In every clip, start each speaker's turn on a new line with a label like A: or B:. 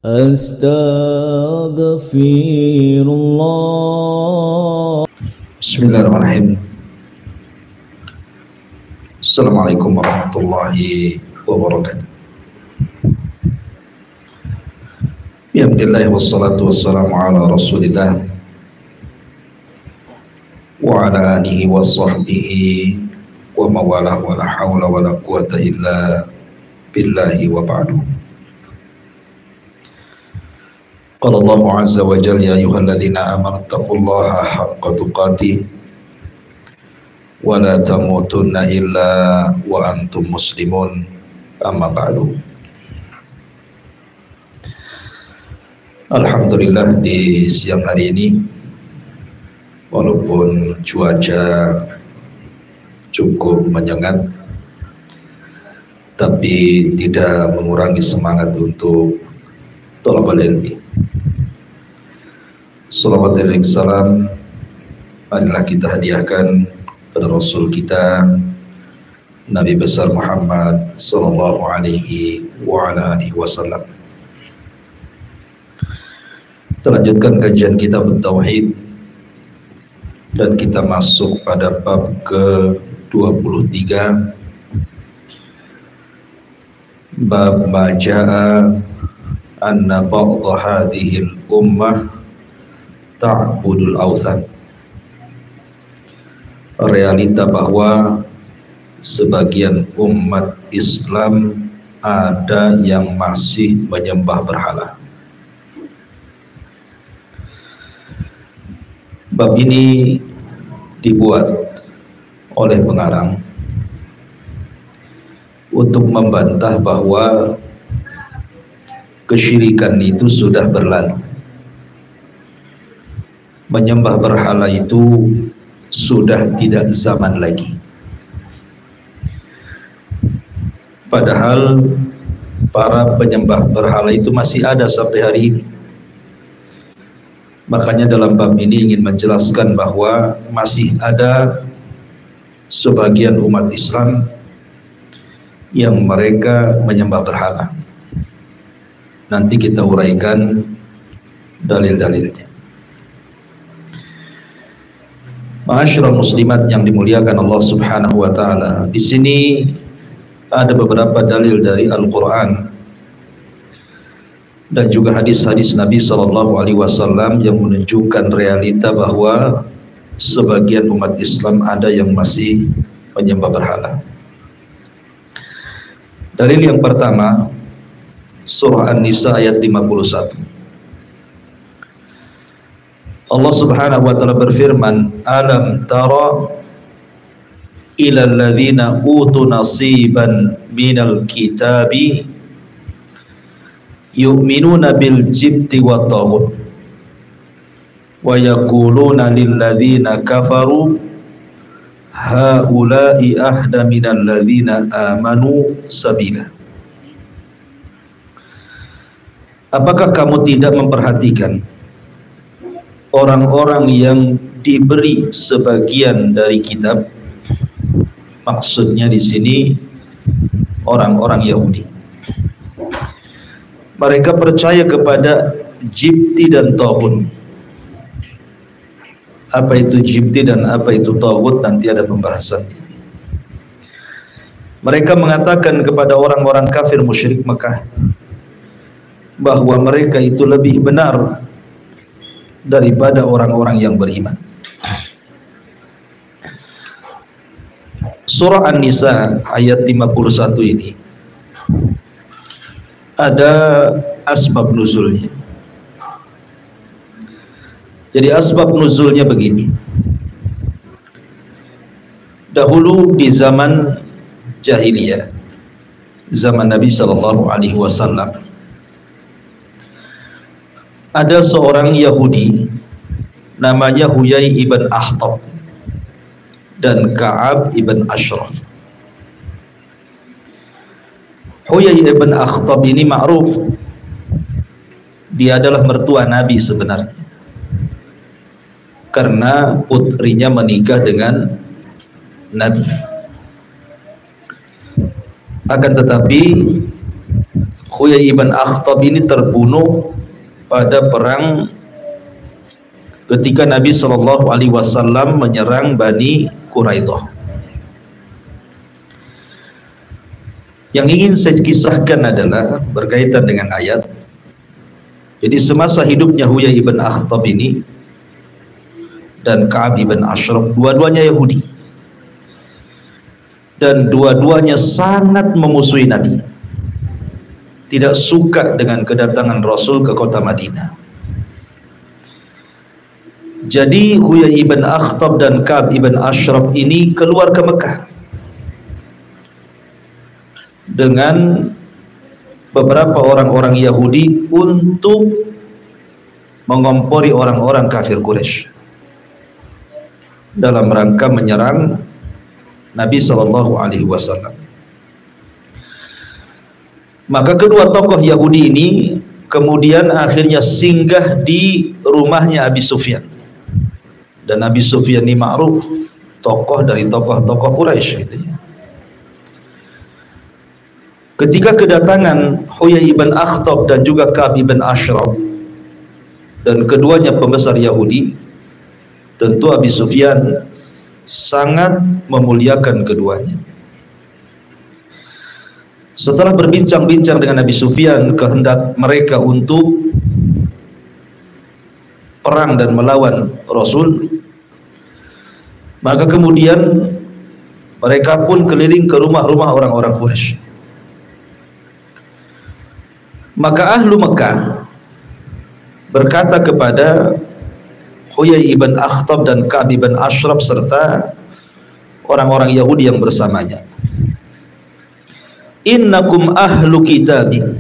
A: Astaghfirullah.
B: Bismillahirrahmanirrahim. Assalamualaikum warahmatullahi wabarakatuh. Bismillah wassalatu wassalamu ala rasulillah wa ala alihi wa sahbihi wa mawalah wa la hawla wa la quwata illa billahi wa ba'du. Qala Allahu azza wa jalla ya ayyuhalladzina amanu taqullaha haqqa tuqatih wa la tamutunna illa wa antum muslimun, amma ba'du. Alhamdulillah, di siang hari ini walaupun cuaca cukup menyengat, tapi tidak mengurangi semangat untuk thalabul ilmi. Salawat dan salam adalah kita hadiahkan pada Rasul kita Nabi besar Muhammad sallallahu alaihi wa ala alihi wasallam. Kita lanjutkan kajian kitab Tauhid dan kita masuk pada bab ke-23, bab maja'a anna ba'dha hadhil ummah ta'budul awthan. Realita bahwa sebagian umat Islam ada yang masih menyembah berhala. Bab ini dibuat oleh pengarang untuk membantah bahwa kesyirikan itu sudah berlalu. Menyembah berhala itu sudah tidak zaman lagi. Padahal para penyembah berhala itu masih ada sampai hari ini. Makanya dalam bab ini ingin menjelaskan bahwa masih ada sebagian umat Islam yang mereka menyembah berhala. Nanti kita uraikan dalil-dalilnya. Ma'asyiral muslimat yang dimuliakan Allah Subhanahu wa taala, di sini ada beberapa dalil dari Al-Qur'an dan juga hadis-hadis Nabi sallallahu alaihi wasallam yang menunjukkan realita bahwa sebagian umat Islam ada yang masih menyembah berhala. Dalil yang pertama, surah An-Nisa ayat 51. Allah Subhanahu wa taala berfirman, "Alam tara ilal ladzina utu nasiban minal kitabi yu'minuna bil jibti wa taghut wa yaquluna lil ladzina kafaru haula'i ahda minal ladzina amanu sabila." Apakah kamu tidak memperhatikan orang-orang yang diberi sebagian dari kitab? Maksudnya di sini orang-orang Yahudi. Mereka percaya kepada jibti dan taghut. Apa itu jibti dan apa itu taghut nanti ada pembahasannya. Mereka mengatakan kepada orang-orang kafir musyrik Mekah bahwa mereka itu lebih benar daripada orang-orang yang beriman. Surah An-Nisa ayat 51 ini ada asbab nuzulnya. Jadi asbab nuzulnya begini. Dahulu di zaman jahiliyah, zaman Nabi sallallahu alaihi wasallam, ada seorang Yahudi namanya Huyai ibn Akhtab dan Ka'ab ibn Ashraf. Huyai ibn Akhtab ini ma'ruf, dia adalah mertua Nabi sebenarnya, karena putrinya menikah dengan Nabi. Akan tetapi Huyai ibn Akhtab ini terbunuh pada perang ketika Nabi Shallallahu Alaihi Wasallam menyerang Bani Quraidah. Yang ingin saya kisahkan adalah berkaitan dengan ayat. Jadi semasa hidupnya Huyai ibn Akhtab ini dan Ka'ab ibn Ashraf, dua-duanya Yahudi, dan dua-duanya sangat memusuhi Nabi, tidak suka dengan kedatangan Rasul ke kota Madinah. Jadi Huyai ibn Akhtab dan Ka'ab ibn Ashraf ini keluar ke Mekah dengan beberapa orang-orang Yahudi untuk mengompori orang-orang kafir Quraisy dalam rangka menyerang Nabi Shallallahu Alaihi Wasallam. Maka kedua tokoh Yahudi ini kemudian akhirnya singgah di rumahnya Abi Sufyan, dan Abi Sufyan ini ma'ruf tokoh dari tokoh-tokoh Quraisy gitu ya. Ketika kedatangan Huyai ibn Akhtab dan juga Ka'ab ibn Ashraf, dan keduanya pembesar Yahudi, tentu Abi Sufyan sangat memuliakan keduanya. Setelah berbincang-bincang dengan Abi Sufyan kehendak mereka untuk perang dan melawan Rasul, maka kemudian mereka pun keliling ke rumah-rumah orang-orang Quraisy. Maka ahlu Mekah berkata kepada Huyai ibn Akhtab dan Ka'ab ibn Ashraf serta orang-orang Yahudi yang bersamanya, innakum ahlu kitabin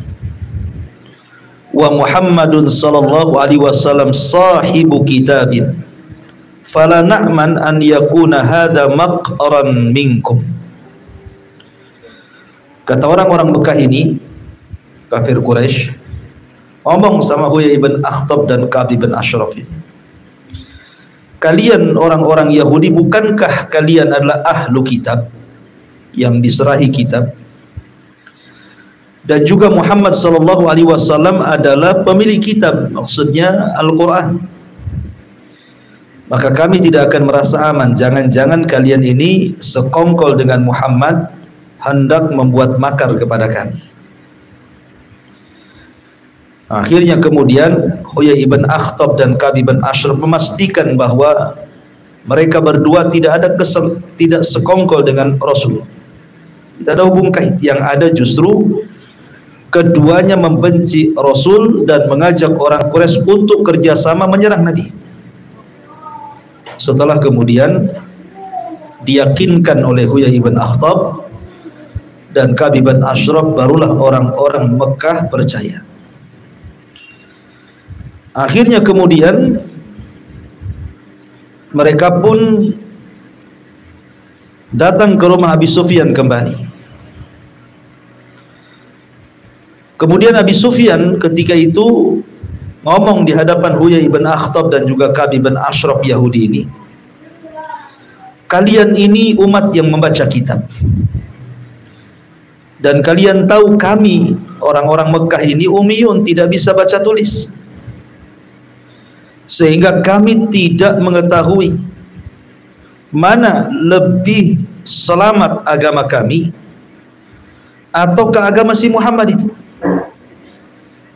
B: wa Muhammadun sallallahu alaihi wasallam sahibu kitabin, fala na'man an yakuna hadha maqran minkum. Kata orang-orang Mekah ini, kafir Quraisy, ngomong sama Huyai ibn Akhtab dan Ka'ab ibn Ashraf ini, kalian orang-orang Yahudi, bukankah kalian adalah ahlu kitab yang diserahi kitab, dan juga Muhammad sallallahu alaihi wasallam adalah pemilik kitab, maksudnya Al-Quran. Maka kami tidak akan merasa aman, jangan-jangan kalian ini sekongkol dengan Muhammad, hendak membuat makar kepada kami. Akhirnya kemudian Huyai ibn Akhtab dan Ka'ab ibn Ashraf memastikan bahwa mereka berdua tidak sekongkol dengan Rasul, tidak ada hubung kait. Yang ada justru keduanya membenci Rasul dan mengajak orang Quraisy untuk kerjasama menyerang Nabi. Setelah kemudian diyakinkan oleh Huyai ibn Akhtab dan Ka'ab ibn Ashraf, barulah orang-orang Mekah percaya. Akhirnya kemudian mereka pun datang ke rumah Abi Sufyan kembali. Kemudian Abi Sufyan ketika itu ngomong di hadapan Huyai ibn Akhtab dan juga Ka'ab ibn Ashraf Yahudi ini, kalian ini umat yang membaca kitab, dan kalian tahu kami orang-orang Mekah ini ummiyun, tidak bisa baca tulis, sehingga kami tidak mengetahui mana lebih selamat agama kami ataukah agama si Muhammad itu.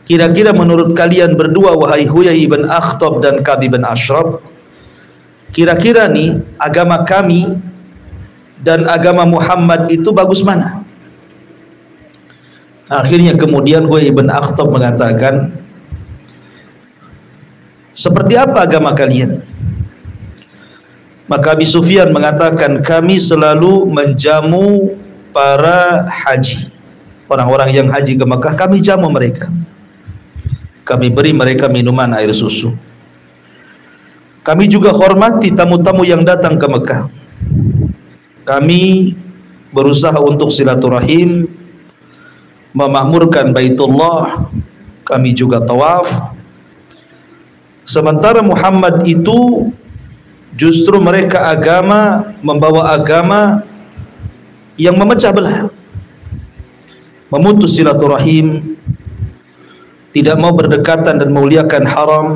B: Kira-kira menurut kalian berdua, wahai Huyai ibn Akhtab dan Ka'ab ibn Ashraf, kira-kira nih agama kami dan agama Muhammad itu bagus mana? Akhirnya kemudian Huyai ibn Akhtab mengatakan, seperti apa agama kalian? Maka Abi Sufyan mengatakan, kami selalu menjamu para haji, orang-orang yang haji ke Mekah, kami jamu mereka, kami beri mereka minuman air susu, kami juga hormati tamu-tamu yang datang ke Mekah, kami berusaha untuk silaturahim, memakmurkan Baitullah, kami juga tawaf. Sementara Muhammad itu justru mereka membawa agama yang memecah belah, memutus silaturahim, tidak mau berdekatan dan memuliakan haram,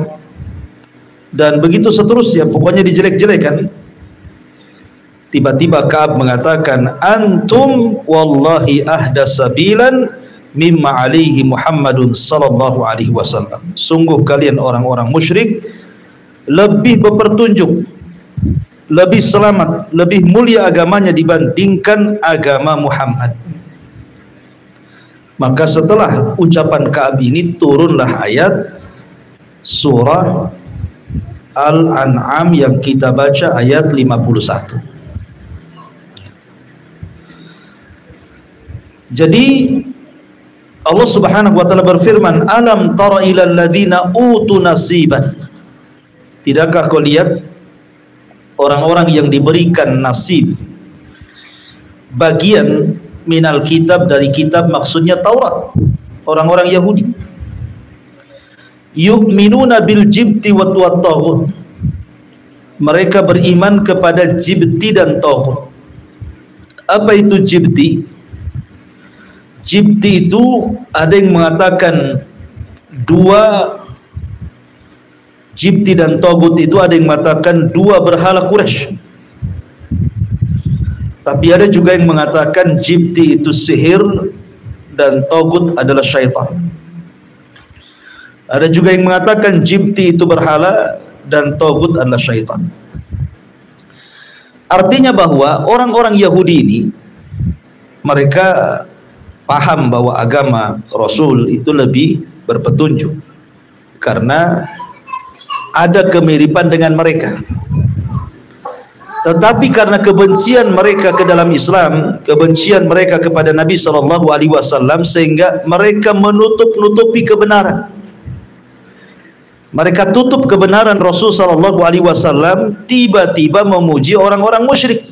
B: dan begitu seterusnya, pokoknya dijelek-jelekan. Tiba-tiba Ka'ab mengatakan, antum wallahi ahda sabilan mimma alaihi Muhammadun sallallahu alaihi wasallam. Sungguh kalian orang-orang musyrik lebih berpetunjuk, lebih selamat, lebih mulia agamanya dibandingkan agama Muhammad. Maka setelah ucapan Ka'ab ini turunlah ayat surah Al-An'am yang kita baca ayat 51. Jadi Allah Subhanahu wa taala berfirman, alam tara ilal ladzina utu nasiban. Tidakkah kau lihat orang-orang yang diberikan nasib, bagian minal kitab, dari kitab, maksudnya Taurat, orang-orang Yahudi. Yu'minuna bil jibti wa taghut. Mereka beriman kepada jibti dan taghut. Apa itu jibti? Jibti itu ada yang mengatakan dua, jibti dan taghut itu ada yang mengatakan dua berhala Quraisy. Tapi ada juga yang mengatakan jibti itu sihir dan taghut adalah syaitan. Ada juga yang mengatakan jibti itu berhala dan taghut adalah syaitan. Artinya bahwa orang-orang Yahudi ini, mereka paham bahwa agama Rasul itu lebih berpetunjuk karena ada kemiripan dengan mereka. Tetapi karena kebencian mereka ke dalam Islam, kebencian mereka kepada Nabi sallallahu alaihi wasallam, sehingga mereka menutup-nutupi kebenaran. Mereka tutup kebenaran Rasul sallallahu alaihi wasallam, tiba-tiba memuji orang-orang musyrik.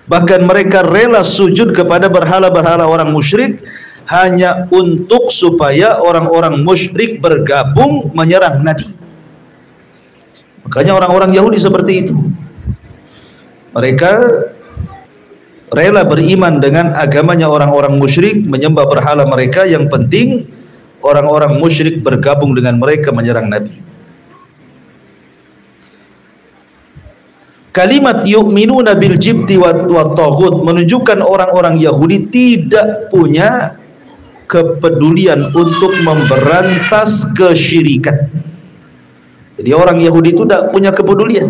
B: Bahkan mereka rela sujud kepada berhala-berhala orang musyrik hanya untuk supaya orang-orang musyrik bergabung menyerang Nabi. Makanya orang-orang Yahudi seperti itu. Mereka rela beriman dengan agamanya orang-orang musyrik, menyembah berhala mereka, yang penting orang-orang musyrik bergabung dengan mereka menyerang Nabi. Kalimat yu'minuna bil jibti wa taghut menunjukkan orang-orang Yahudi tidak punya kepedulian untuk memberantas kesyirikan. Jadi orang Yahudi itu tidak punya kepedulian,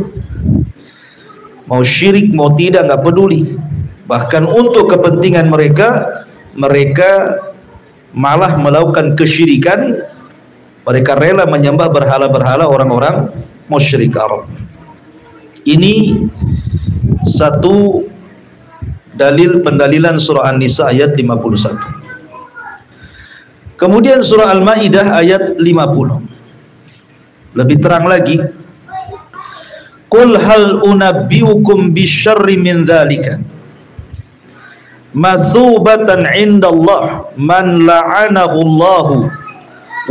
B: mau syirik mau tidak, nggak peduli. Bahkan untuk kepentingan mereka, mereka malah melakukan kesyirikan. Mereka rela menyembah berhala-berhala orang-orang musyrik Arab. Ini satu dalil pendalilan surah An-Nisa ayat 51. Kemudian surah Al-Maidah ayat 50. Lebih terang lagi. Qul hal unabbiukum bisyarri min dzalika mathubatan 'indallah man la'anahu Allah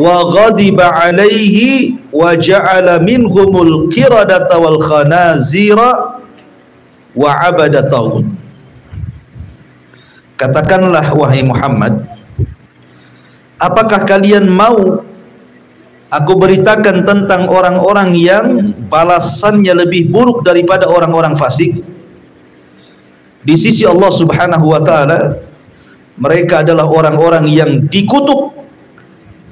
B: wa ghadiba alaihi wa ja'ala minhumul qiradata wal khanazira wa abada taghut. Katakanlah wahai Muhammad, apakah kalian mau aku beritakan tentang orang-orang yang balasannya lebih buruk daripada orang-orang fasik? Di sisi Allah Subhanahu wa taala, mereka adalah orang-orang yang dikutuk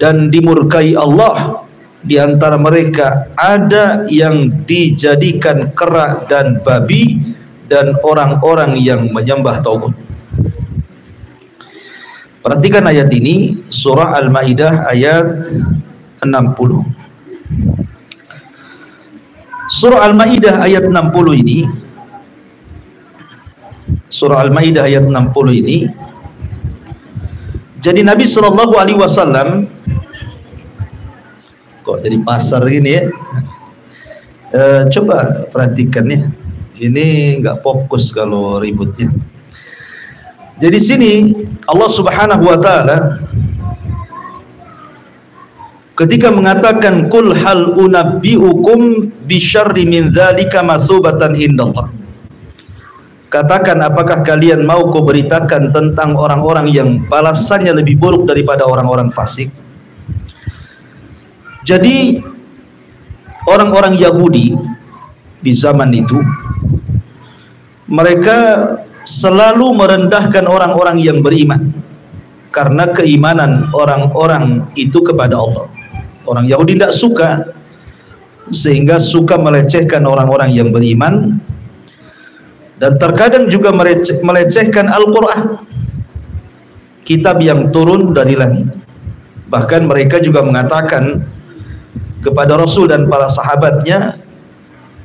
B: dan dimurkai Allah. Di antara mereka ada yang dijadikan kera dan babi, dan orang-orang yang menyembah taghut. Perhatikan ayat ini, surah Al-Maidah ayat 60. Surah Al-Maidah ayat 60 ini, surah Al-Maidah ayat 60 ini, jadi Nabi sallallahu alaihi wasallam, kok jadi pasar gini ya? Coba perhatikan ya, ini nggak fokus kalau ributnya. Jadi sini Allah Subhanahu wa taala ketika mengatakan qul hal unabbiukum bisyarri min dzalika matsubatan indallah, Katakan, apakah kalian mau kuberitakan tentang orang-orang yang balasannya lebih buruk daripada orang-orang fasik? Jadi orang-orang Yahudi di zaman itu, mereka selalu merendahkan orang-orang yang beriman karena keimanan orang-orang itu kepada Allah. Orang Yahudi tidak suka, sehingga suka melecehkan orang-orang yang beriman, dan terkadang juga melecehkan Al-Quran, kitab yang turun dari langit. Bahkan mereka juga mengatakan kepada Rasul dan para sahabatnya,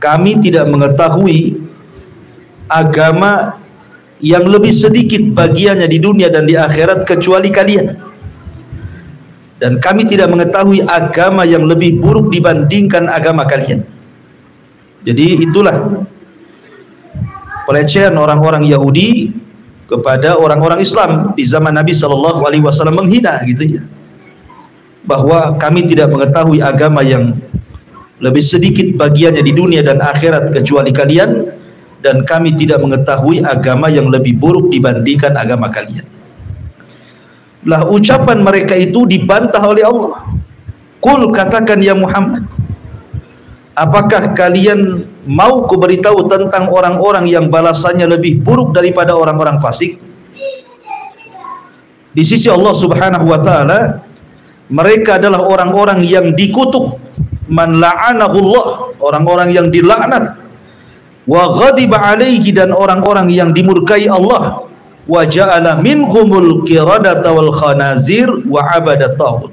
B: kami tidak mengetahui agama yang lebih sedikit bagiannya di dunia dan di akhirat kecuali kalian, dan kami tidak mengetahui agama yang lebih buruk dibandingkan agama kalian. Jadi itulah pelecehan orang-orang Yahudi kepada orang-orang Islam di zaman Nabi SAW, menghina gitu ya, bahwa kami tidak mengetahui agama yang lebih sedikit bagiannya di dunia dan akhirat kecuali kalian, dan kami tidak mengetahui agama yang lebih buruk dibandingkan agama kalian. Lah, ucapan mereka itu dibantah oleh Allah. Qul, katakan ya Muhammad, apakah kalian mau kuberitahu tentang orang-orang yang balasannya lebih buruk daripada orang-orang fasik? Di sisi Allah Subhanahu wa ta'ala, mereka adalah orang-orang yang dikutuk, man la'anahullah, orang-orang yang dilaknat, wa ghadiba alaihi, dan orang-orang yang dimurkai Allah, wa ja'ala minhumul qiradata wal khanazir wa abadat taghut,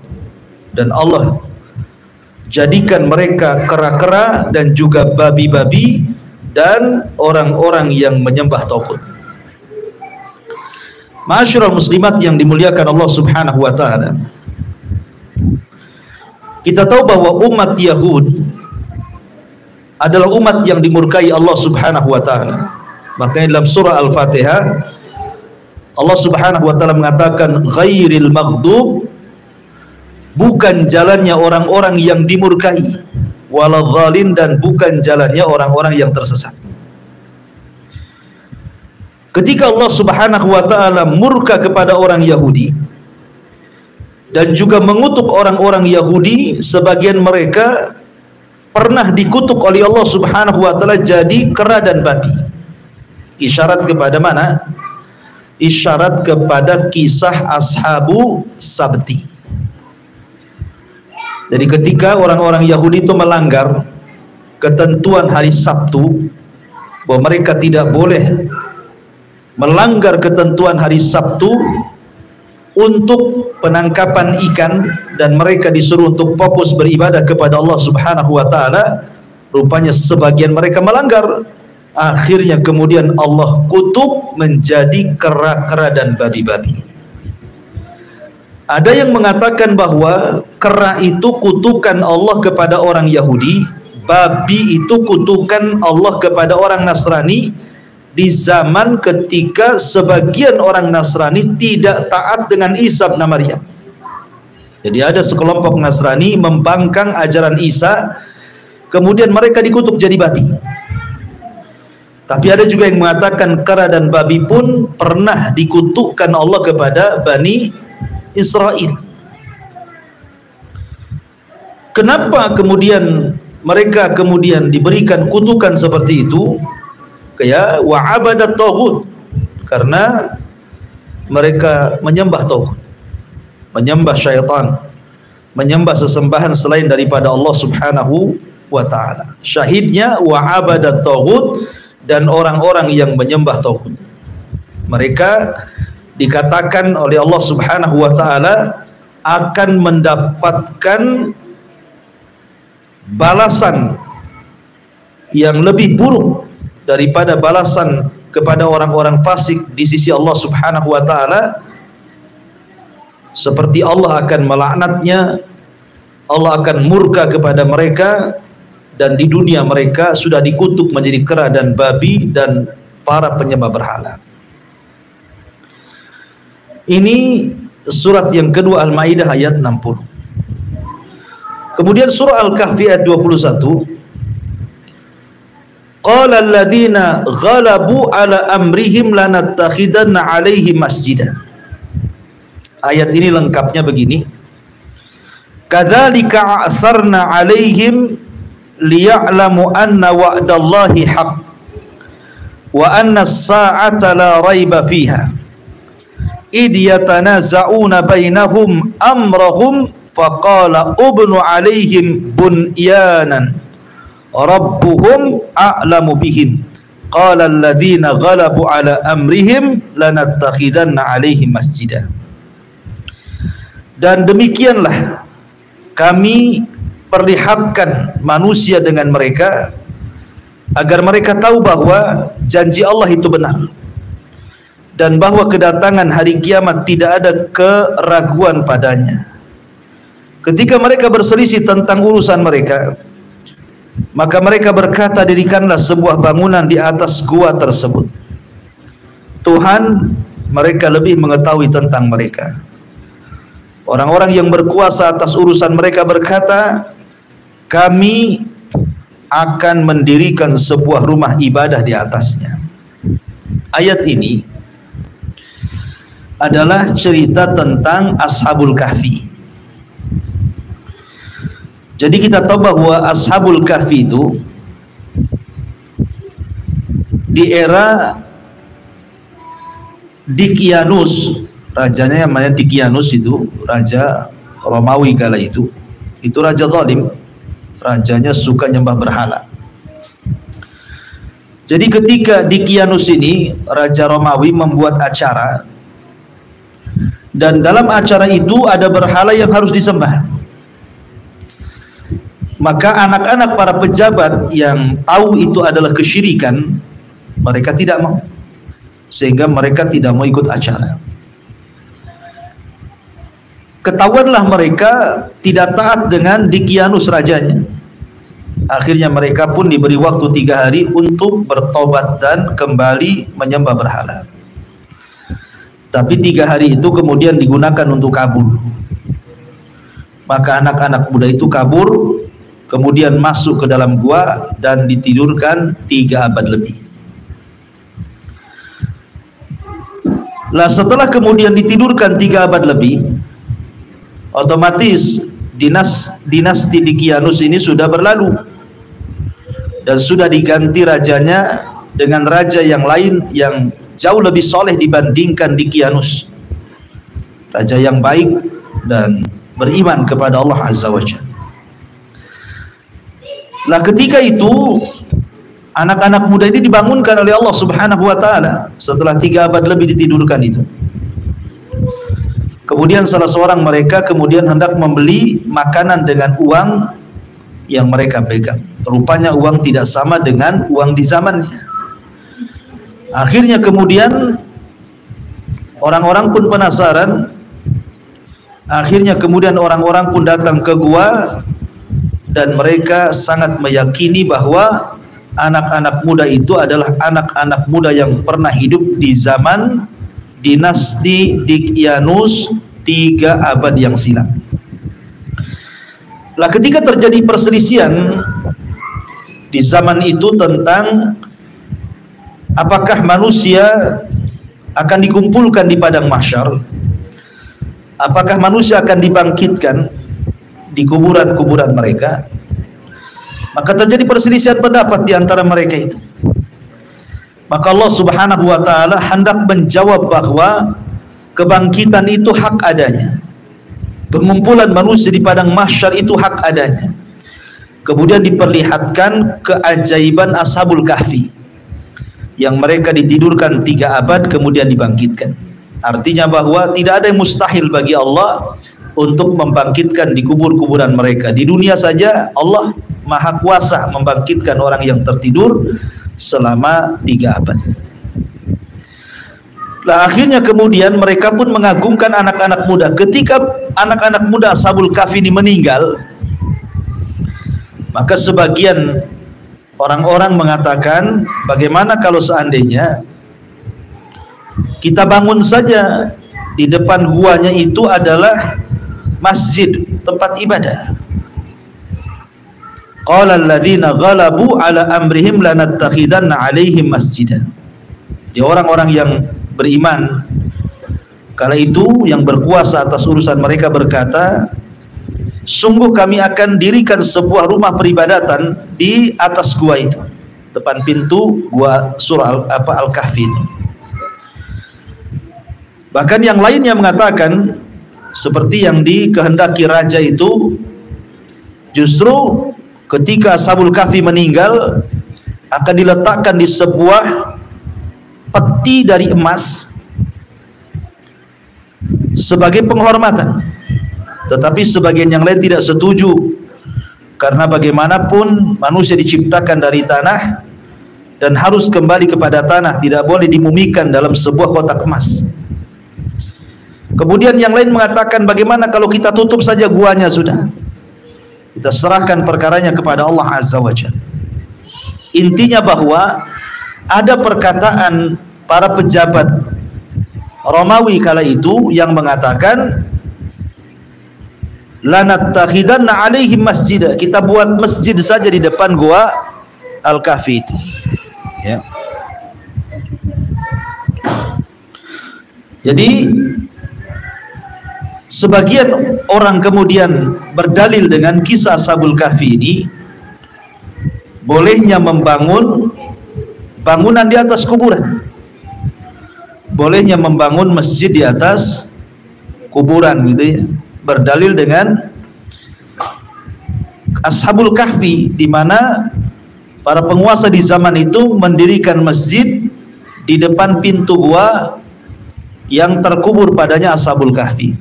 B: dan Allah jadikan mereka kera-kera dan juga babi-babi dan orang-orang yang menyembah tagut. Ma'asyiral muslimat yang dimuliakan Allah Subhanahu wa ta'ala, kita tahu bahwa umat Yahud adalah umat yang dimurkai Allah Subhanahu wa ta'ala. Makanya dalam surah Al-Fatihah Allah Subhanahu wa ta'ala mengatakan ghairil maghdub, bukan jalannya orang-orang yang dimurkai, waladhdallin, dan bukan jalannya orang-orang yang tersesat. Ketika Allah Subhanahu wa ta'ala murka kepada orang Yahudi dan juga mengutuk orang-orang Yahudi, sebagian mereka pernah dikutuk oleh Allah Subhanahu wa ta'ala jadi kera dan babi. Isyarat kepada mana? Isyarat kepada kisah Ashabu Sabti. Jadi ketika orang-orang Yahudi itu melanggar ketentuan hari Sabtu, bahwa mereka tidak boleh melanggar ketentuan hari Sabtu untuk penangkapan ikan, dan mereka disuruh untuk fokus beribadah kepada Allah Subhanahu wa ta'ala, rupanya sebagian mereka melanggar. Akhirnya kemudian Allah kutuk menjadi kera-kera dan babi-babi. Ada yang mengatakan bahwa kera itu kutukan Allah kepada orang Yahudi, babi itu kutukan Allah kepada orang Nasrani, di zaman ketika sebagian orang Nasrani tidak taat dengan Isa bin Maryam. Jadi ada sekelompok Nasrani membangkang ajaran Isa, kemudian mereka dikutuk jadi babi. Tapi ada juga yang mengatakan kera dan babi pun pernah dikutukkan Allah kepada Bani Israel. Kenapa kemudian mereka kemudian diberikan kutukan seperti itu? Kayak wa abadat taghut, karena mereka menyembah taghut, menyembah syaitan, menyembah sesembahan selain daripada Allah Subhanahu wa ta'ala. Syahidnya wa abadat taghut, dan orang-orang yang menyembah taghut, mereka dikatakan oleh Allah Subhanahu wa ta'ala akan mendapatkan balasan yang lebih buruk daripada balasan kepada orang-orang fasik di sisi Allah Subhanahu wa ta'ala. Seperti Allah akan melaknatnya, Allah akan murka kepada mereka, dan di dunia mereka sudah dikutuk menjadi kera dan babi dan para penyembah berhala. Ini surat yang kedua Al-Maidah ayat 60. Kemudian surah Al-Kahfi ayat 21. qala alladziina ghalabu ala amrihim lanattakhidanna 'alaihim masjidan. Ayat ini lengkapnya begini. Kadzalika a'tsarna 'alaihim liya'lamu anna wa'dallahi haqq wa anna as-sa'ata la raiba fiha id yatanaza'una bainahum amrahum faqala ubnu 'alaihim bunyanan rabbuhum a'lamu bihim qala alladziina ghalabu 'ala amrihim lanattakhidanna 'alaihim masjidan. Dan demikianlah kami perlihatkan manusia dengan mereka agar mereka tahu bahwa janji Allah itu benar dan bahwa kedatangan hari kiamat tidak ada keraguan padanya. Ketika mereka berselisih tentang urusan mereka, maka mereka berkata, dirikanlah sebuah bangunan di atas gua tersebut. Tuhan mereka lebih mengetahui tentang mereka. Orang-orang yang berkuasa atas urusan mereka berkata, kami akan mendirikan sebuah rumah ibadah di atasnya. Ayat ini adalah cerita tentang Ashabul Kahfi. Jadi kita tahu bahwa Ashabul Kahfi itu di era Dicyanus, rajanya yang namanya Dicyanus itu raja Romawi kala itu raja zalim, rajanya suka nyembah berhala. Jadi ketika Dicyanus ini raja Romawi membuat acara, dan dalam acara itu ada berhala yang harus disembah, maka anak-anak para pejabat yang tahu itu adalah kesyirikan, mereka tidak mau, sehingga mereka tidak mau ikut acara. Ketahuanlah mereka tidak taat dengan Dicyanus rajanya. Akhirnya mereka pun diberi waktu 3 hari untuk bertobat dan kembali menyembah berhala. Tapi 3 hari itu kemudian digunakan untuk kabur. Maka anak-anak muda itu kabur, kemudian masuk ke dalam gua dan ditidurkan 3 abad lebih. Lah setelah kemudian ditidurkan 3 abad lebih, otomatis dinasti Dicyanus ini sudah berlalu dan sudah diganti rajanya dengan raja yang lain yang jauh lebih soleh dibandingkan Dicyanus, raja yang baik dan beriman kepada Allah Azza wa Jalla. Lah ketika itu anak-anak muda ini dibangunkan oleh Allah Subhanahu wa taala setelah 3 abad lebih ditidurkan itu. Kemudian salah seorang mereka kemudian hendak membeli makanan dengan uang yang mereka pegang. Rupanya uang tidak sama dengan uang di zamannya. Akhirnya kemudian orang-orang pun penasaran. Akhirnya kemudian orang-orang pun datang ke gua dan mereka sangat meyakini bahwa anak-anak muda itu adalah anak-anak muda yang pernah hidup di zaman dinasti Dicyanus 3 abad yang silam. Lah ketika terjadi perselisihan di zaman itu tentang apakah manusia akan dikumpulkan di padang mahsyar, apakah manusia akan dibangkitkan di kuburan-kuburan mereka, maka terjadi perselisihan pendapat di antara mereka itu. Maka Allah Subhanahu wa taala hendak menjawab bahwa kebangkitan itu hak adanya, pengumpulan manusia di padang mahsyar itu hak adanya. Kemudian diperlihatkan keajaiban Ashabul Kahfi yang mereka ditidurkan 3 abad kemudian dibangkitkan. Artinya bahwa tidak ada yang mustahil bagi Allah untuk membangkitkan di kubur-kuburan mereka. Di dunia saja Allah Maha Kuasa membangkitkan orang yang tertidur selama 3 abad. Lah akhirnya kemudian mereka pun mengagungkan anak-anak muda. Ketika anak-anak muda Ashabul Kahfi ini meninggal, maka sebagian orang-orang mengatakan, bagaimana kalau seandainya kita bangun saja di depan guanya itu adalah masjid, tempat ibadah. qala alladziina ghalabu ala amrihim lanattakhidanna 'alaihim masjidan. Di orang-orang yang beriman kala itu yang berkuasa atas urusan mereka berkata, sungguh kami akan dirikan sebuah rumah peribadatan di atas gua itu, depan pintu gua surah Al-Kahfi itu. Bahkan yang lainnya mengatakan seperti yang dikehendaki raja itu, justru ketika Ashabul Kahfi meninggal akan diletakkan di sebuah peti dari emas sebagai penghormatan. Tetapi sebagian yang lain tidak setuju, karena bagaimanapun manusia diciptakan dari tanah dan harus kembali kepada tanah, tidak boleh dimumikan dalam sebuah kotak emas. Kemudian yang lain mengatakan, bagaimana kalau kita tutup saja guanya, sudah kita serahkan perkaranya kepada Allah Azza wa Jalla. Intinya bahwa ada perkataan para pejabat Romawi kala itu yang mengatakan, lanattakhidanna 'alaihim masjid, kita buat masjid saja di depan gua Al-Kahfi itu, ya. Jadi sebagian orang kemudian berdalil dengan kisah Ashabul Kahfi ini, bolehnya membangun bangunan di atas kuburan, bolehnya membangun masjid di atas kuburan, gitu ya. Berdalil dengan Ashabul Kahfi, di mana para penguasa di zaman itu mendirikan masjid di depan pintu gua yang terkubur padanya Ashabul Kahfi.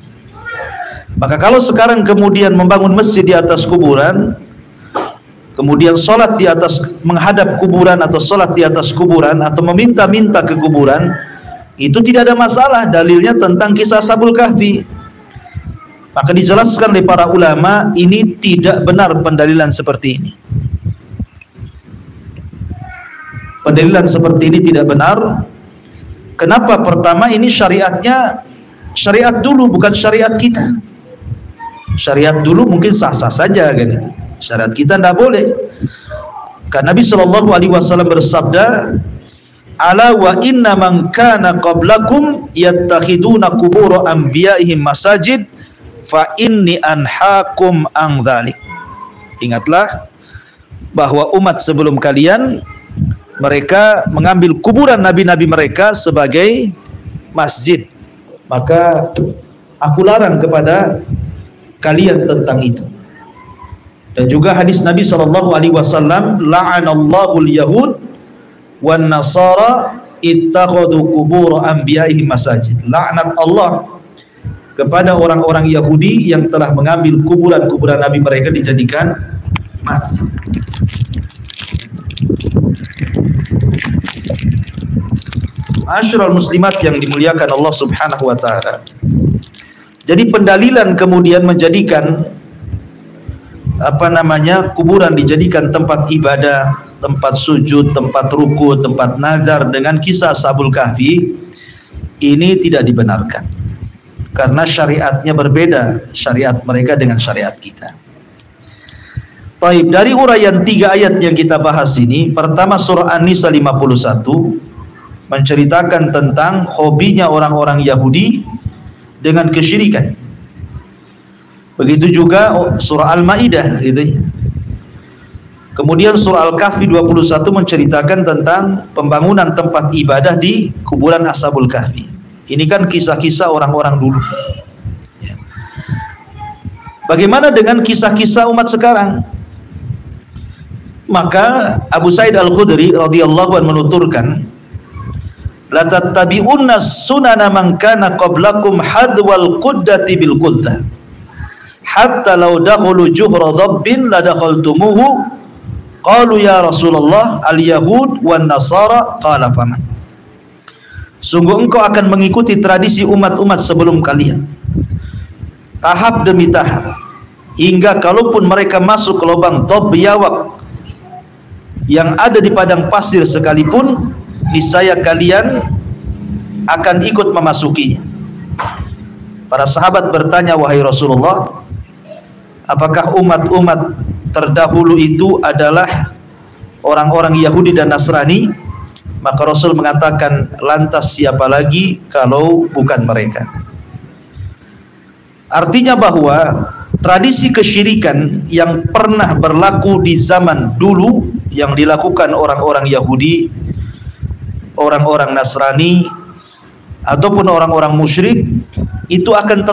B: Maka kalau sekarang kemudian membangun masjid di atas kuburan, kemudian sholat di atas, menghadap kuburan atau sholat di atas kuburan atau meminta-minta ke kuburan, itu tidak ada masalah. Dalilnya tentang kisah Ashabul Kahfi. Maka dijelaskan oleh para ulama, ini tidak benar pendalilan seperti ini. Pendalilan seperti ini tidak benar. Kenapa? Pertama, ini syariatnya syariat dulu, bukan syariat kita. Syariat dulu mungkin sah-sah saja kan itu. Syariat kita tidak boleh. Karena Nabi Shallallahu Alaihi Wasallam bersabda, ala wa inna man kana qablakum yattakhiduna qubur anbiya'ihim masajid fa inni anhaakum an dzalik. Ingatlah bahwa umat sebelum kalian, mereka mengambil kuburan nabi-nabi mereka sebagai masjid. Maka aku larang kepada kalian tentang itu. Dan juga hadis Nabi Shallallahu Alaihi Wasallam, la'anallahu al-yahud wan nasara ittakhadhu qubur anbiya'ihim masajid. Laknat Allah kepada orang-orang Yahudi yang telah mengambil kuburan-kuburan nabi mereka dijadikan masjid. Asyrul muslimat yang dimuliakan Allah Subhanahu wa taala. Jadi pendalilan kemudian menjadikan kuburan dijadikan tempat ibadah, tempat sujud, tempat ruku, tempat nazar dengan kisah Ashabul Kahfi, ini tidak dibenarkan. Karena syariatnya berbeda, syariat mereka dengan syariat kita. Taib, dari uraian 3 ayat yang kita bahas ini, pertama surah An-Nisa 51 menceritakan tentang hobinya orang-orang Yahudi dengan kesyirikan. Begitu juga surah Al-Maidah gitu ya. Kemudian surah Al-Kahfi 21 menceritakan tentang pembangunan tempat ibadah di kuburan Ashabul Kahfi. Ini kan kisah-kisah orang-orang dulu ya. Bagaimana dengan kisah-kisah umat sekarang? Maka Abu Sa'id Al-Khudri radhiyallahu anhu menuturkan, la tattabi'unna sunana man kana qablakum hadwal quddati bil quddah hatta law dakhulu juhra dhabbin la dakhaltumuhu qalu ya Rasulullah al yahud wan nasara qala faman. Sungguh engkau akan mengikuti tradisi umat-umat sebelum kalian, tahap demi tahap, hingga kalaupun mereka masuk ke lubang dhab biawak yang ada di padang pasir sekalipun, niscaya kalian akan ikut memasukinya. Para sahabat bertanya, wahai Rasulullah, apakah umat-umat terdahulu itu adalah orang-orang Yahudi dan Nasrani, maka Rasul mengatakan, lantas siapa lagi kalau bukan mereka? Artinya bahwa tradisi kesyirikan yang pernah berlaku di zaman dulu yang dilakukan orang-orang Yahudi, orang-orang Nasrani ataupun orang-orang musyrik, itu akan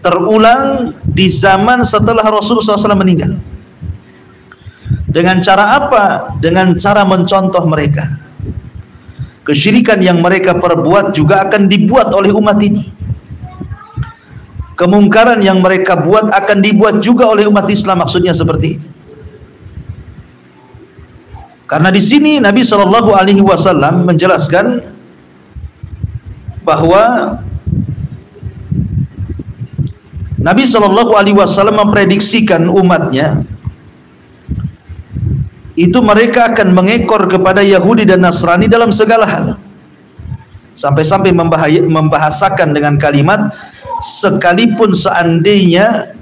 B: terulang di zaman setelah Rasulullah SAW meninggal. Dengan cara apa? Dengan cara mencontoh mereka. Kesyirikan yang mereka perbuat juga akan dibuat oleh umat ini. Kemungkaran yang mereka buat akan dibuat juga oleh umat Islam, maksudnya seperti itu. Karena di sini Nabi SAW menjelaskan bahwa Nabi SAW memprediksikan umatnya itu mereka akan mengekor kepada Yahudi dan Nasrani dalam segala hal. Sampai-sampai membahasakan dengan kalimat, sekalipun seandainya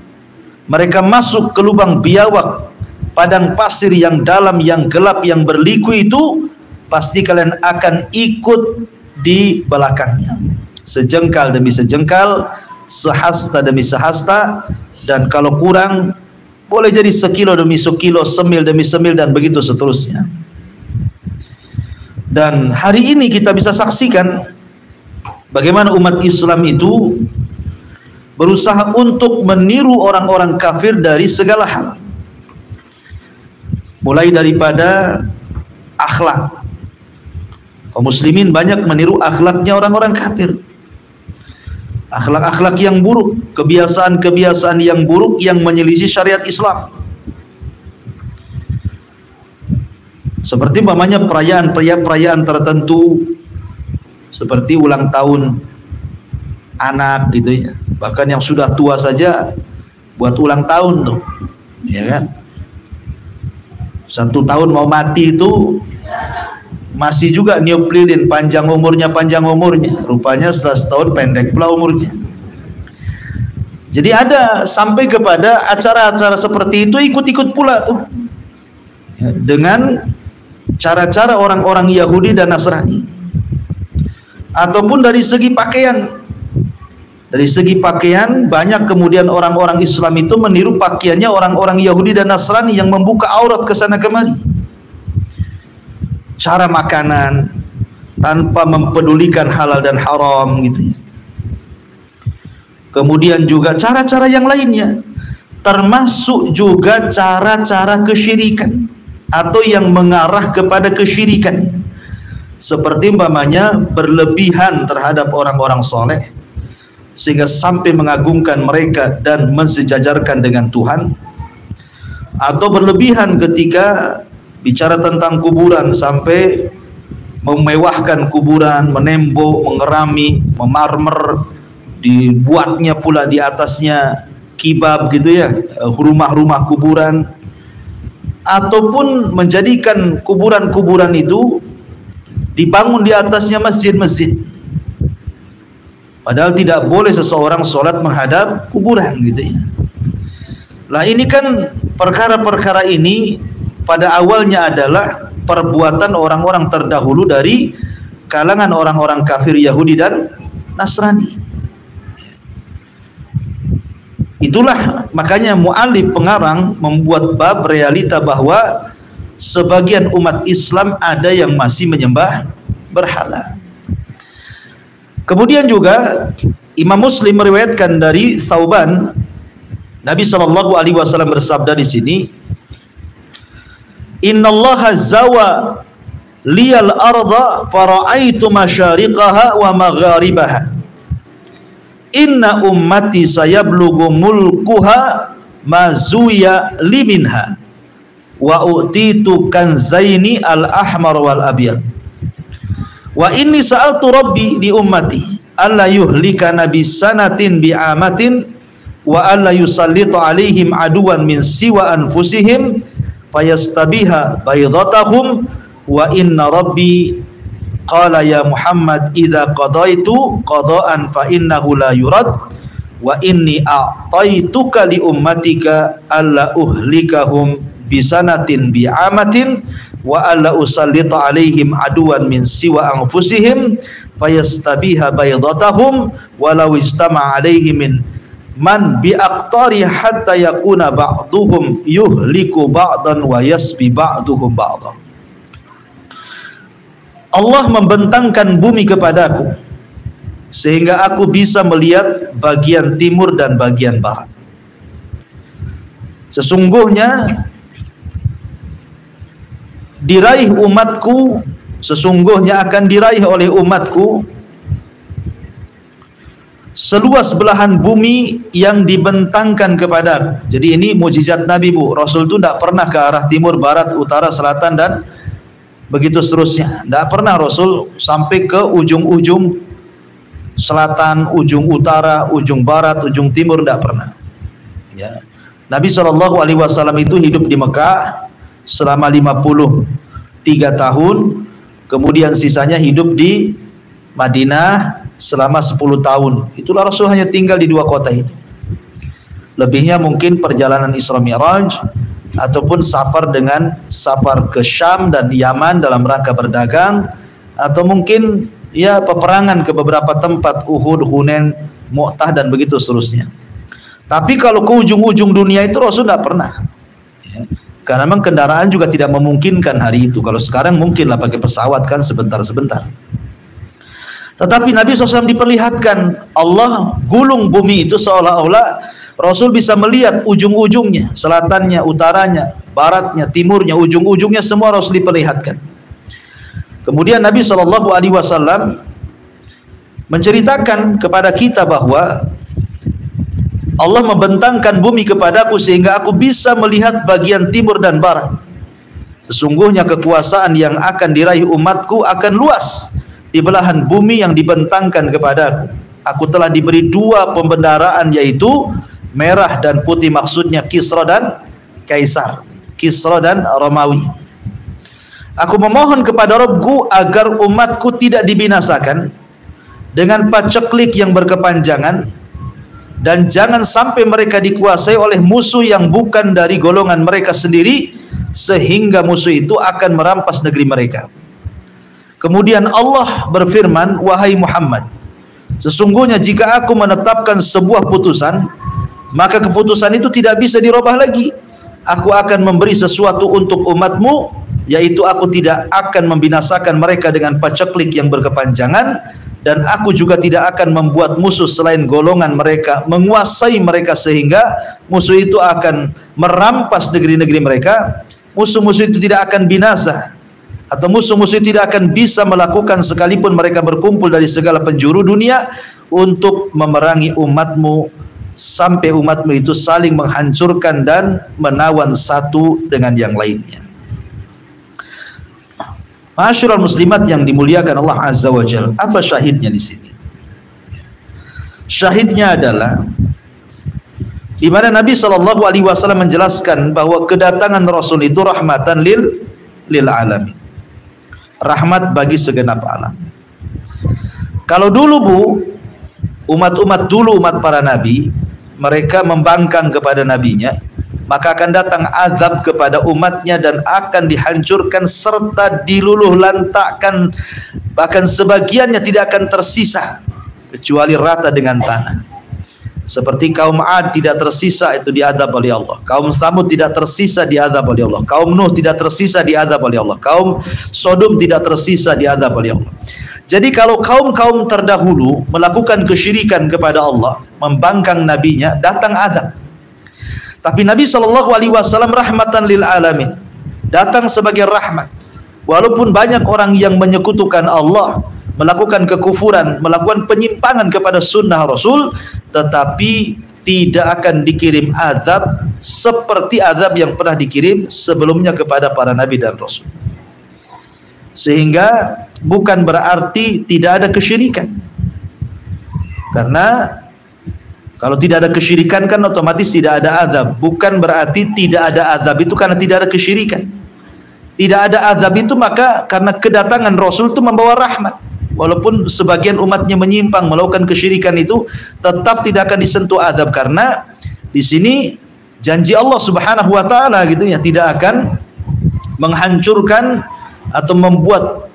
B: mereka masuk ke lubang biawak, padang pasir yang dalam, yang gelap, yang berliku itu, pasti kalian akan ikut di belakangnya, sejengkal demi sejengkal, sehasta demi sehasta, dan kalau kurang boleh jadi sekilo demi sekilo, semil demi semil, dan begitu seterusnya. Dan hari ini kita bisa saksikan bagaimana umat Islam itu berusaha untuk meniru orang-orang kafir dari segala hal, mulai daripada akhlak. Kaum muslimin banyak meniru akhlaknya orang-orang kafir, akhlak-akhlak yang buruk, kebiasaan-kebiasaan yang buruk yang menyelisih syariat Islam. Seperti umpamanya perayaan tertentu, seperti ulang tahun anak gitu ya. Bahkan yang sudah tua saja buat ulang tahun tuh, ya kan? 1 tahun mau mati itu masih juga niup lilin, panjang umurnya. Rupanya setelah setahun pendek pula umurnya. Jadi ada sampai kepada acara-acara seperti itu ikut-ikut pula tuh, ya, dengan cara-cara orang-orang Yahudi dan Nasrani. Ataupun dari segi pakaian, banyak kemudian orang-orang Islam itu meniru pakaiannya orang-orang Yahudi dan Nasrani yang membuka aurat ke sana kemari. Cara makanan tanpa mempedulikan halal dan haram gitu ya. Kemudian juga cara-cara yang lainnya, termasuk juga cara-cara kesyirikan atau yang mengarah kepada kesyirikan, seperti umpamanya berlebihan terhadap orang-orang soleh sehingga sampai mengagungkan mereka dan mensejajarkan dengan Tuhan, atau berlebihan ketika bicara tentang kuburan sampai memewahkan kuburan, menembok, mengerami, memarmer, dibuatnya pula di atasnya kibab gitu ya, rumah-rumah kuburan, ataupun menjadikan kuburan-kuburan itu dibangun di atasnya masjid-masjid, padahal tidak boleh seseorang sholat menghadap kuburan gitu ya. Lah ini kan perkara-perkara ini pada awalnya adalah perbuatan orang-orang terdahulu dari kalangan orang-orang kafir Yahudi dan Nasrani. Itulah makanya mu'allif pengarang membuat bab realita bahwa sebagian umat Islam ada yang masih menyembah berhala. Kemudian juga Imam Muslim meriwayatkan dari Thauban, Nabi SAW bersabda di sini, innallaha zawa liyal arda fara'aitu masyariqaha wa magharibaha, inna ummati sayablughu mulkuha mazuya liminha wa utitu kanzaini al-ahmar wal abyad wa inni sa'altu rabbi di ummati alla yuhlika nabi sanatin bi'amatin wa alla yusallitu alaihim aduwan min siwa anfusihim fayastabiha baydatahum wa inna rabbi qala ya Muhammad idza qadaitu qada'an fa innahu la yurad wa inni a'taituka li ummatika alla uhlikahum bisanatin bi'amatin wa alla usallita alaihim aduwan min siwa anfusihim fayastabiha baydatahum walau ijtama alaihi min man biaqtari hatta yakuna ba'duhum yuhliku ba'dan wa yasbi ba'duhum ba'dan. Allah membentangkan bumi kepadaku sehingga aku bisa melihat bagian timur dan bagian barat. Sesungguhnya diraih umatku, sesungguhnya akan diraih oleh umatku seluas belahan bumi yang dibentangkan kepada. Jadi ini mukjizat Nabi, Bu. Rasul itu tidak pernah ke arah timur, barat, utara, selatan dan begitu seterusnya. Tidak pernah Rasul sampai ke ujung-ujung selatan, ujung utara, ujung barat, ujung timur, tidak pernah. Ya. Nabi SAW itu hidup di Mekah selama 53 tahun, kemudian sisanya hidup di Madinah selama 10 tahun. Itulah Rasul hanya tinggal di 2 kota itu. Lebihnya mungkin perjalanan Isra Mi'raj ataupun safar ke Syam dan Yaman dalam rangka berdagang, atau mungkin ya peperangan ke beberapa tempat, Uhud, Hunain, Mu'tah dan begitu seterusnya. Tapi kalau ke ujung-ujung dunia itu Rasul tidak pernah, ya. Karena memang kendaraan juga tidak memungkinkan hari itu. Kalau sekarang mungkinlah pakai pesawat kan sebentar-sebentar. Tetapi Nabi SAW diperlihatkan Allah gulung bumi itu seolah-olah Rasul bisa melihat ujung-ujungnya, selatannya, utaranya, baratnya, timurnya, ujung-ujungnya semua Rasul diperlihatkan. Kemudian Nabi SAW menceritakan kepada kita bahwa Allah membentangkan bumi kepadaku sehingga aku bisa melihat bagian timur dan barat. Sesungguhnya kekuasaan yang akan diraih umatku akan luas di belahan bumi yang dibentangkan kepadaku. Aku telah diberi 2 pembendaraan, yaitu merah dan putih, maksudnya Kisra dan Kaisar, Kisra dan Romawi. Aku memohon kepada Rabbku agar umatku tidak dibinasakan dengan paceklik yang berkepanjangan, dan jangan sampai mereka dikuasai oleh musuh yang bukan dari golongan mereka sendiri, sehingga musuh itu akan merampas negeri mereka. Kemudian Allah berfirman, wahai Muhammad, sesungguhnya jika aku menetapkan sebuah putusan, maka keputusan itu tidak bisa dirubah lagi. Aku akan memberi sesuatu untuk umatmu, yaitu aku tidak akan membinasakan mereka dengan paceklik yang berkepanjangan, dan aku juga tidak akan membuat musuh selain golongan mereka menguasai mereka sehingga musuh itu akan merampas negeri-negeri mereka. Musuh-musuh itu tidak akan binasa, atau musuh-musuh itu tidak akan bisa melakukan sekalipun mereka berkumpul dari segala penjuru dunia untuk memerangi umatmu, sampai umatmu itu saling menghancurkan dan menawan satu dengan yang lainnya. Ma'asyiral muslimat yang dimuliakan Allah Azza wa Jalla, apa syahidnya di sini? Syahidnya adalah di mana Nabi SAW menjelaskan bahwa kedatangan Rasul itu rahmatan lil alamin, rahmat bagi segenap alam. Kalau dulu, Bu, umat-umat dulu, umat para nabi, mereka membangkang kepada nabinya, maka akan datang azab kepada umatnya dan akan dihancurkan serta diluluh lantakkan, bahkan sebagiannya tidak akan tersisa kecuali rata dengan tanah. Seperti kaum Ad tidak tersisa, itu diazab oleh Allah. Kaum Tsamud tidak tersisa, diazab oleh Allah. Kaum Nuh tidak tersisa, diazab oleh Allah. Kaum Sodom tidak tersisa, diazab oleh Allah. Jadi kalau kaum-kaum terdahulu melakukan kesyirikan kepada Allah, membangkang nabinya, datang azab. Tapi Nabi SAW rahmatan lil alamin, datang sebagai rahmat. Walaupun banyak orang yang menyekutukan Allah, melakukan kekufuran, melakukan penyimpangan kepada sunnah Rasul, tetapi tidak akan dikirim azab seperti azab yang pernah dikirim sebelumnya kepada para nabi dan rasul. Sehingga bukan berarti tidak ada kesyirikan, karena kalau tidak ada kesyirikan kan otomatis tidak ada azab. Bukan berarti tidak ada azab itu karena tidak ada kesyirikan. Tidak ada azab itu maka karena kedatangan Rasul itu membawa rahmat. walaupun sebagian umatnya menyimpang melakukan kesyirikan itu, tetap tidak akan disentuh azab, karena di sini janji Allah Subhanahu wa taala gitu ya, tidak akan menghancurkan atau membuat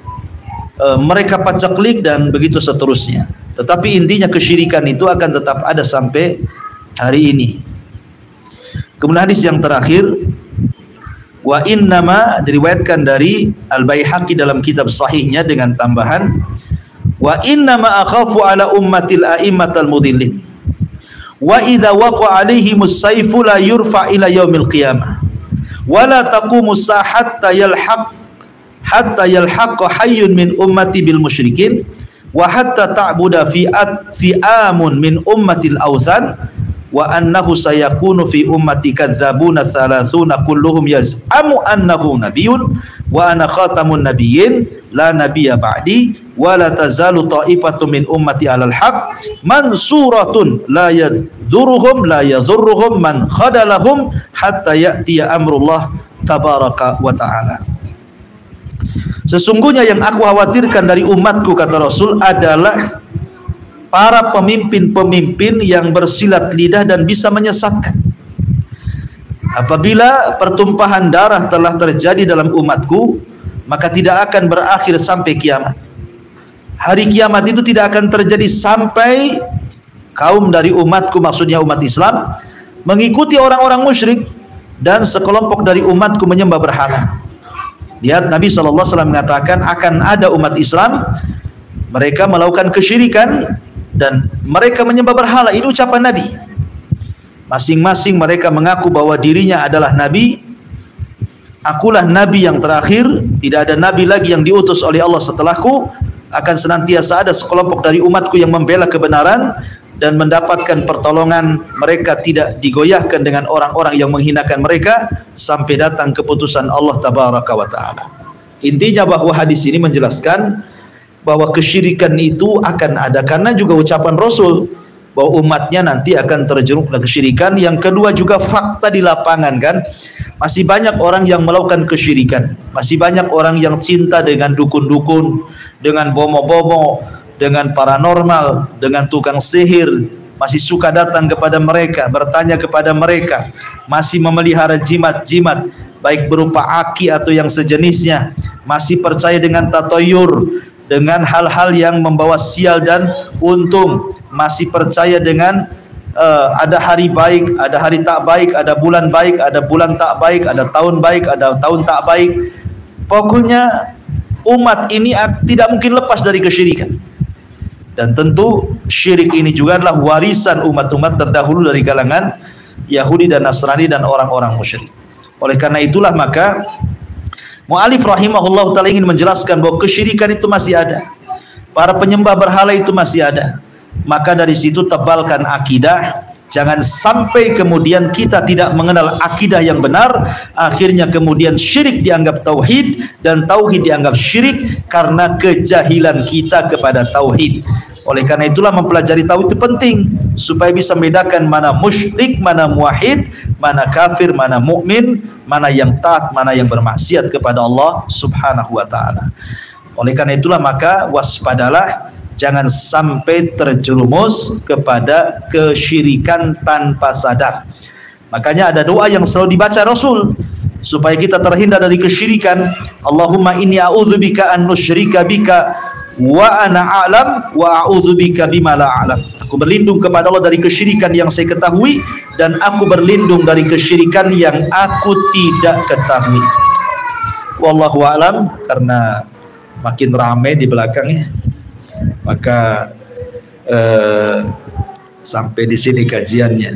B: mereka pacaklik dan begitu seterusnya. Tetapi intinya kesyirikan itu akan tetap ada sampai hari ini. Kemudian hadis yang terakhir, wa innama, diriwayatkan dari Al-Baihaqi dalam kitab sahihnya dengan tambahan, wa innama akhafu ala ummatil a'immatal mudhillin wa idza waqa alaihimus sayfu la yurfa ila yaumil qiyamah wa la taqumus hatta yalhaq hayyun min ummati bil musyrikin wa hatta ta'buda fi'amun min ummatil awthan wa annahu sayakunu fi ummati kadzabuna thalathuna kulluhum yaz'amu annahu nabiyyun wa ana khatamun nabiyyin la nabiyya ba'di wa la tazalu ta'ifatu min ummati 'alal haqq mansuratun la yadhurruhum man khadalahum hatta ya'tiya amrullah tabaraka wa ta'ala. Sesungguhnya yang aku khawatirkan dari umatku, kata Rasul, adalah para pemimpin-pemimpin yang bersilat lidah dan bisa menyesatkan. Apabila pertumpahan darah telah terjadi dalam umatku, maka tidak akan berakhir sampai kiamat. Hari kiamat itu tidak akan terjadi sampai kaum dari umatku, maksudnya umat Islam, mengikuti orang-orang musyrik dan sekelompok dari umatku menyembah berhala. Lihat, Nabi SAW mengatakan akan ada umat Islam, mereka melakukan kesyirikan dan mereka menyembah berhala. Ini ucapan Nabi. Masing-masing mereka mengaku bahwa dirinya adalah Nabi. Akulah Nabi yang terakhir, tidak ada Nabi lagi yang diutus oleh Allah setelahku. Akan senantiasa ada sekelompok dari umatku yang membela kebenaran dan mendapatkan pertolongan. Mereka tidak digoyahkan dengan orang-orang yang menghinakan mereka sampai datang keputusan Allah tabaraka wa ta'ala. Intinya bahwa hadis ini menjelaskan bahwa kesyirikan itu akan ada, karena juga ucapan Rasul bahwa umatnya nanti akan terjerumus dalam kesyirikan. Yang kedua juga fakta di lapangan, kan masih banyak orang yang melakukan kesyirikan, masih banyak orang yang cinta dengan dukun-dukun, dengan bomo-bomo, dengan paranormal, dengan tukang sihir, masih suka datang kepada mereka, bertanya kepada mereka, masih memelihara jimat-jimat baik berupa aki atau yang sejenisnya, masih percaya dengan tatoyur, dengan hal-hal yang membawa sial dan untung, masih percaya dengan ada hari baik, ada hari tak baik, ada bulan baik, ada bulan tak baik, ada tahun baik, ada tahun tak baik. Pokoknya umat ini tidak mungkin lepas dari kesyirikan. Dan tentu syirik ini juga adalah warisan umat-umat terdahulu dari kalangan Yahudi dan Nasrani dan orang-orang musyrik. Oleh karena itulah maka mu'alif rahimahullah ta'ala ingin menjelaskan bahwa kesyirikan itu masih ada, para penyembah berhala itu masih ada. Maka dari situ tebalkan akidah, jangan sampai kemudian kita tidak mengenal akidah yang benar, akhirnya kemudian syirik dianggap tauhid dan tauhid dianggap syirik karena kejahilan kita kepada tauhid. Oleh karena itulah mempelajari tauhid itu penting supaya bisa membedakan mana musyrik, mana muwahhid, mana kafir, mana mukmin, mana yang taat, mana yang bermaksiat kepada Allah Subhanahu wa taala. Oleh karena itulah maka waspadalah, jangan sampai terjerumus kepada kesyirikan tanpa sadar. Makanya ada doa yang selalu dibaca Rasul supaya kita terhindar dari kesyirikan. Allahumma inni a'udzubika an nusyrika bika wa ana a'lam wa a'udzubika bima la a'lam. Aku berlindung kepada Allah dari kesyirikan yang saya ketahui, dan aku berlindung dari kesyirikan yang aku tidak ketahui. Wallahu a'lam. Karena makin ramai di belakangnya, maka sampai di sini kajiannya.